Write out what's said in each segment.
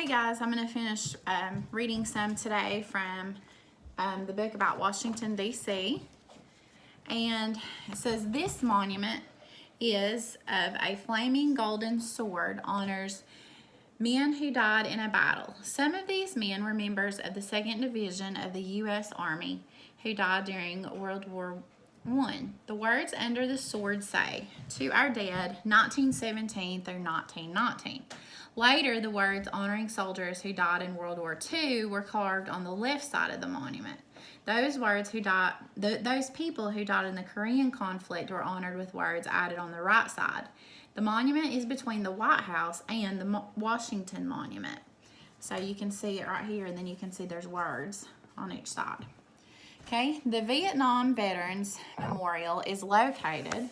Hey guys, I'm going to finish reading some today from the book about Washington, D.C. And it says, this monument is of a flaming golden sword, honors men who died in a battle. Some of these men were members of the 2nd Division of the U.S. Army who died during World War I. The words under the sword say, "To our dead, 1917 through 1919. Later, the words honoring soldiers who died in World War II were carved on the left side of the monument. Those people who died in the Korean conflict were honored with words added on the right side. The monument is between the White House and the Washington Monument." So you can see it right here, and then you can see there's words on each side. Okay, the Vietnam Veterans Memorial is located,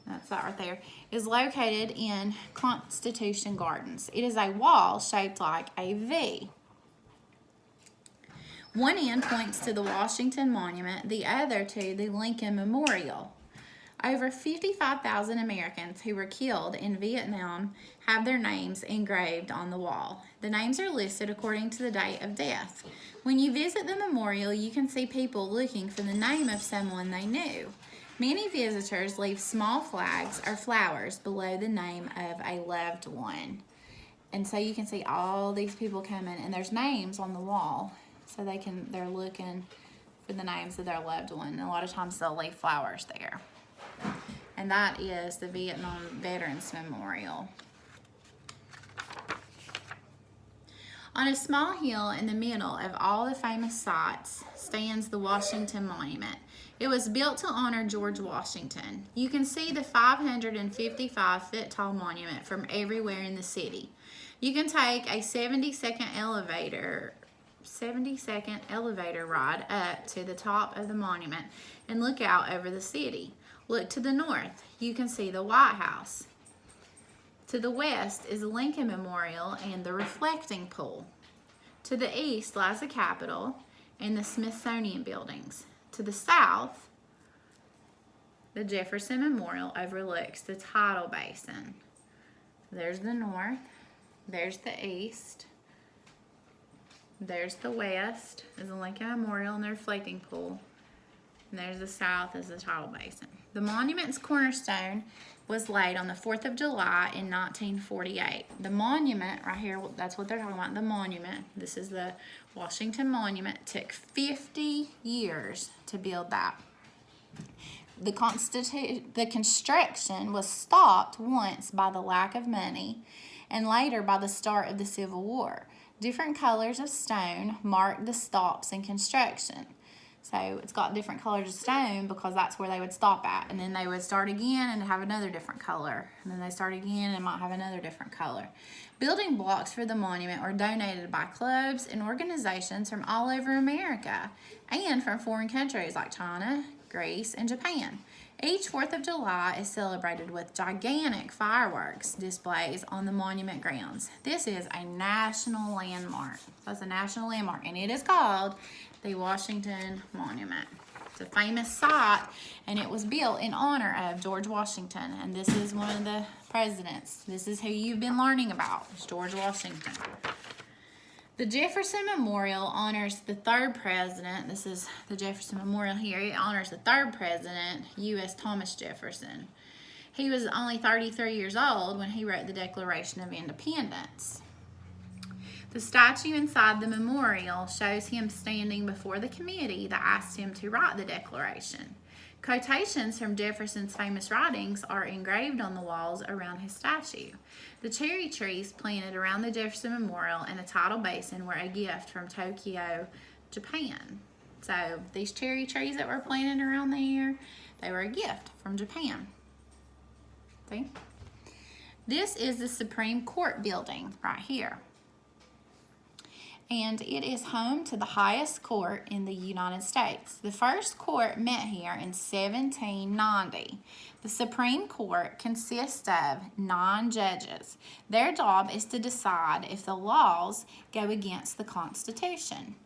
that's that right there, is located in Constitution Gardens. It is a wall shaped like a V. One end points to the Washington Monument, the other to the Lincoln Memorial. Over 55,000 Americans who were killed in Vietnam have their names engraved on the wall. The names are listed according to the date of death. When you visit the memorial, you can see people looking for the name of someone they knew. Many visitors leave small flags or flowers below the name of a loved one. And so you can see all these people coming, and there's names on the wall. So they're looking for the names of their loved one. And a lot of times they'll leave flowers there. And that is the Vietnam Veterans Memorial. On a small hill in the middle of all the famous sites stands the Washington Monument. It was built to honor George Washington. You can see the 555-foot tall monument from everywhere in the city. You can take a 70-second elevator ride up to the top of the monument and look out over the city. Look to the north. You can see the White House. To the west is the Lincoln Memorial and the reflecting pool. To the east lies the Capitol and the Smithsonian buildings. To the south, the Jefferson Memorial overlooks the tidal basin. There's the north, there's the east, there's the west, is the Lincoln Memorial and the reflecting pool, and there's the south is the tidal basin. The monument's cornerstone was laid on the 4th of July in 1948. The monument, right here, that's what they're talking about, the monument. This is the Washington Monument. It took 50 years to build that. The construction was stopped once by the lack of money and later by the start of the Civil War. Different colors of stone marked the stops in construction. So it's got different colors of stone because that's where they would stop at. And then they would start again and have another different color. And then they start again and might have another different color. Building blocks for the monument are donated by clubs and organizations from all over America and from foreign countries like China, Greece, and Japan. Each 4th of July is celebrated with gigantic fireworks displays on the monument grounds. This is a national landmark. That's a national landmark, and it is called the Washington Monument. It's a famous site, and it was built in honor of George Washington, and this is one of the presidents. This is who you've been learning about, it's George Washington. The Jefferson Memorial honors the 3rd president. This is the Jefferson Memorial here. It honors the 3rd president, U.S. Thomas Jefferson. He was only 33 years old when he wrote the Declaration of Independence. The statue inside the memorial shows him standing before the committee that asked him to write the Declaration. Quotations from Jefferson's famous writings are engraved on the walls around his statue. The cherry trees planted around the Jefferson Memorial and the tidal basin were a gift from Tokyo, Japan. So these cherry trees that were planted around there, they were a gift from Japan. See? This is the Supreme Court building right here. And it is home to the highest court in the United States. The first court met here in 1790. The Supreme Court consists of 9 judges. Their job is to decide if the laws go against the Constitution.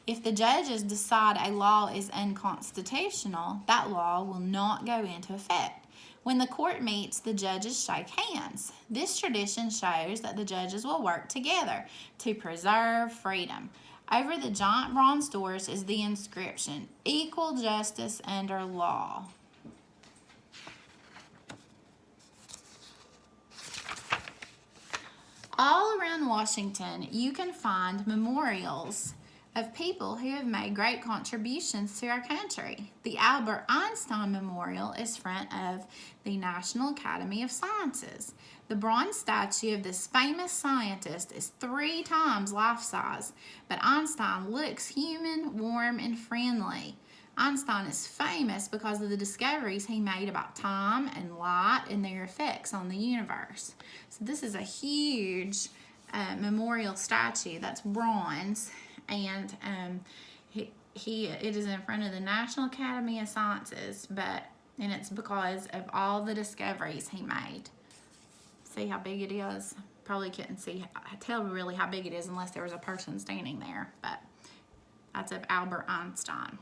If the judges decide a law is unconstitutional, that law will not go into effect. When the court meets, the judges shake hands. This tradition shows that the judges will work together to preserve freedom. Over the giant bronze doors is the inscription, "Equal justice under law." All around Washington, you can find memorials of people who have made great contributions to our country. The Albert Einstein Memorial is front of the National Academy of Sciences. The bronze statue of this famous scientist is 3 times life-size, but Einstein looks human, warm, and friendly. Einstein is famous because of the discoveries he made about time and light and their effects on the universe. So this is a huge memorial statue that's bronze, and it is in front of the National Academy of Sciences, and it's because of all the discoveries he made. See how big it is? Probably couldn't tell really how big it is unless there was a person standing there, but that's of Albert Einstein.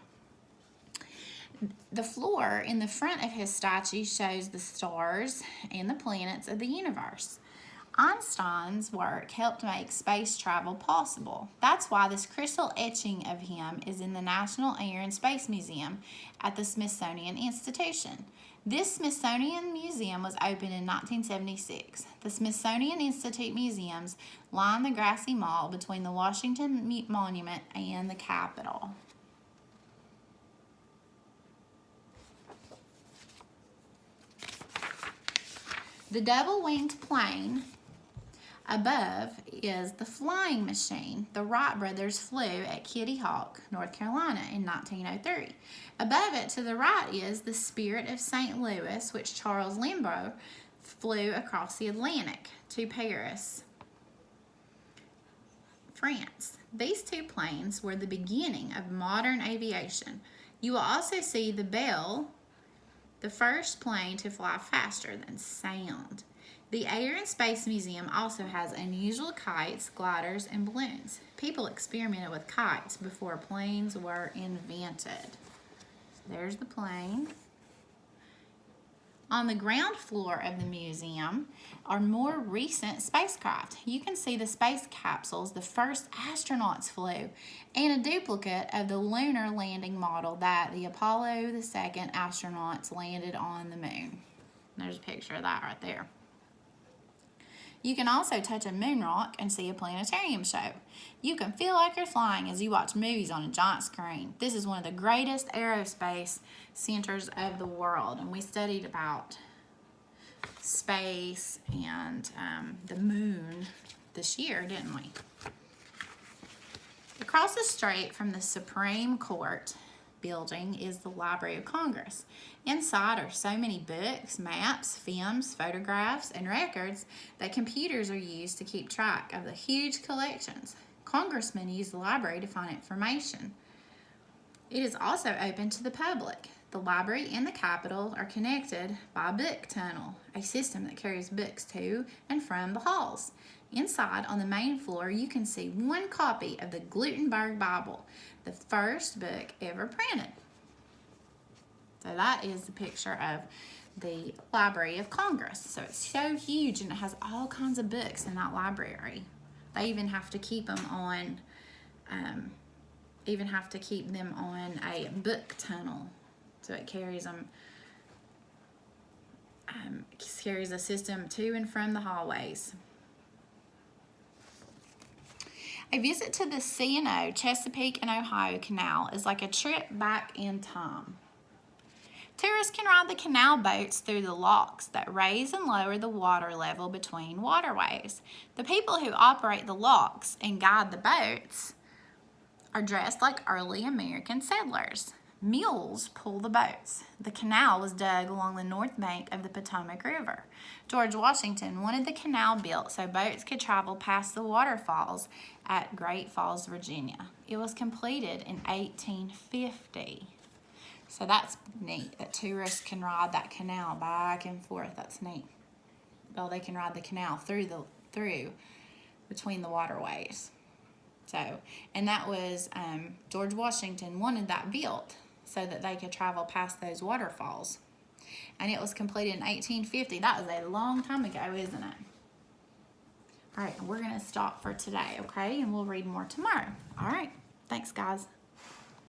The floor in the front of his statue shows the stars and the planets of the universe. Einstein's work helped make space travel possible. That's why this crystal etching of him is in the National Air and Space Museum at the Smithsonian Institution. This Smithsonian Museum was opened in 1976. The Smithsonian Institute museums line the grassy mall between the Washington Monument and the Capitol. The double-winged plane above is the flying machine the Wright brothers flew at Kitty Hawk, North Carolina in 1903. Above it to the right is the Spirit of St. Louis, which Charles Lindbergh flew across the Atlantic to Paris, France. These 2 planes were the beginning of modern aviation. You will also see the Bell, the first plane to fly faster than sound. The Air and Space Museum also has unusual kites, gliders, and balloons. People experimented with kites before planes were invented. So there's the plane. On the ground floor of the museum are more recent spacecraft. You can see the space capsules the first astronauts flew, and a duplicate of the lunar landing model that the Apollo 2 astronauts landed on the moon. There's a picture of that right there. You can also touch a moon rock and see a planetarium show. You can feel like you're flying as you watch movies on a giant screen. This is one of the greatest aerospace centers of the world, and we studied about space and the moon this year, didn't we? Across the street from the Supreme Court building is the Library of Congress. Inside are so many books, maps, films, photographs, and records that computers are used to keep track of the huge collections. Congressmen use the library to find information. It is also open to the public. The library and the Capitol are connected by a book tunnel, a system that carries books to and from the halls. Inside, on the main floor, you can see 1 copy of the Gutenberg Bible, the first book ever printed. So that is the picture of the Library of Congress. So it's so huge, and it has all kinds of books in that library. They even have to keep them on, a book tunnel, so it carries them. Carries a system to and from the hallways. A visit to the C&O, Chesapeake and Ohio Canal is like a trip back in time. Tourists can ride the canal boats through the locks that raise and lower the water level between waterways. The people who operate the locks and guide the boats are dressed like early American settlers. Mules pull the boats. The canal was dug along the north bank of the Potomac River. George Washington wanted the canal built so boats could travel past the waterfalls at Great Falls, Virginia. It was completed in 1850. So that's neat that tourists can ride that canal back and forth. That's neat. Well, they can ride the canal through between the waterways. So, and that was George Washington wanted that built so that they could travel past those waterfalls. and it was completed in 1850. That was a long time ago, isn't it? All right, we're going to stop for today, okay? And we'll read more tomorrow. All right, thanks, guys.